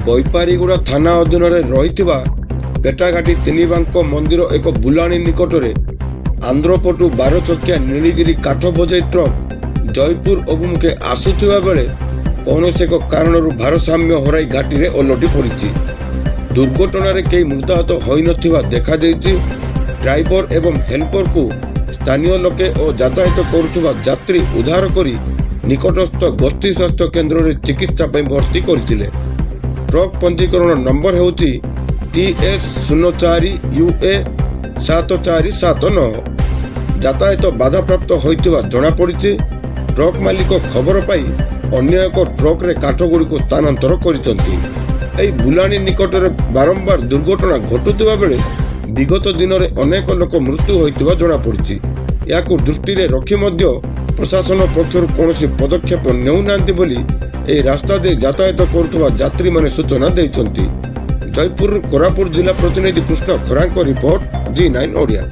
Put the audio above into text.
ବୈପାରିଗୁଡ଼ା ଥାନା ଅଧୀନରେ ରହିଥିବା ପେଟାଘାଟି ତିନିବାଙ୍କ ମନ୍ଦିର ଏକ ବୁଲାଣି ନିକଟରେ ଆନ୍ଧ୍ରପଟୁ 12 ଚକିଆ ନୀଳଗିରି କାଠ ବୋଝେଇ ଟ୍ରକ୍ ଜୟପୁର ଅଭିମୁଖେ ଆସୁଥିବା ବେଳେ କୌଣସି ଏକ କାରଣରୁ ଭାରସାମ୍ୟ ହରାଇ ଘାଟିରେ ଓଲଟି ପଡ଼ିଛି। ଦୁର୍ଘଟଣାରେ କେହି ମୃତାହତ ହୋଇନଥିବା ଦେଖାଦେଇଛି। ଡ୍ରାଇଭର ଏବଂ ହେଲ୍ପରକୁ ସ୍ଥାନୀୟ ଲୋକେ ଓ ଯାତାୟାତ କରୁଥିବା ଯାତ୍ରୀ ଉଦ୍ଧାର କରି ନିକଟସ୍ଥ ଗୋଷ୍ଠୀ ସ୍ୱାସ୍ଥ୍ୟ କେନ୍ଦ୍ରରେ ଚିକିତ୍ସା ପାଇଁ ଭର୍ତ୍ତି କରିଥିଲେ। ଟ୍ରକ୍ ପଞ୍ଜୀକରଣ ନମ୍ବର ହେଉଛି TS04UA 7479। ଯାତାୟାତ ବାଧାପ୍ରାପ୍ତ ହୋଇଥିବା ଜଣାପଡ଼ିଛି। ଟ୍ରକ୍ ମାଲିକ ଖବର ପାଇ ଅନ୍ୟ ଏକ ଟ୍ରକ୍ରେ କାଠଗୁଡ଼ିକୁ ସ୍ଥାନାନ୍ତର କରିଛନ୍ତି। ଏହି ବୁଲାଣି ନିକଟରେ ବାରମ୍ବାର ଦୁର୍ଘଟଣା ଘଟୁଥିବା ବେଳେ ବିଗତ ଦିନରେ ଅନେକ ଲୋକ ମୃତ୍ୟୁ ହୋଇଥିବା ଜଣାପଡ଼ିଛି। ଏହାକୁ ଦୃଷ୍ଟିରେ ରଖି ମଧ୍ୟ ପ୍ରଶାସନ ପକ୍ଷରୁ କୌଣସି ପଦକ୍ଷେପ ନେଉନାହାନ୍ତି ବୋଲି ଏହି ରାସ୍ତା ଦେଇ ଯାତାୟାତ କରୁଥିବା ଯାତ୍ରୀମାନେ ସୂଚନା ଦେଇଛନ୍ତି। ଜୟପୁରରୁ କୋରାପୁଟ ଜିଲ୍ଲା ପ୍ରତିନିଧି କୃଷ୍ଣ ଖରାଙ୍କ ରିପୋର୍ଟ, G9 ଓଡ଼ିଆ।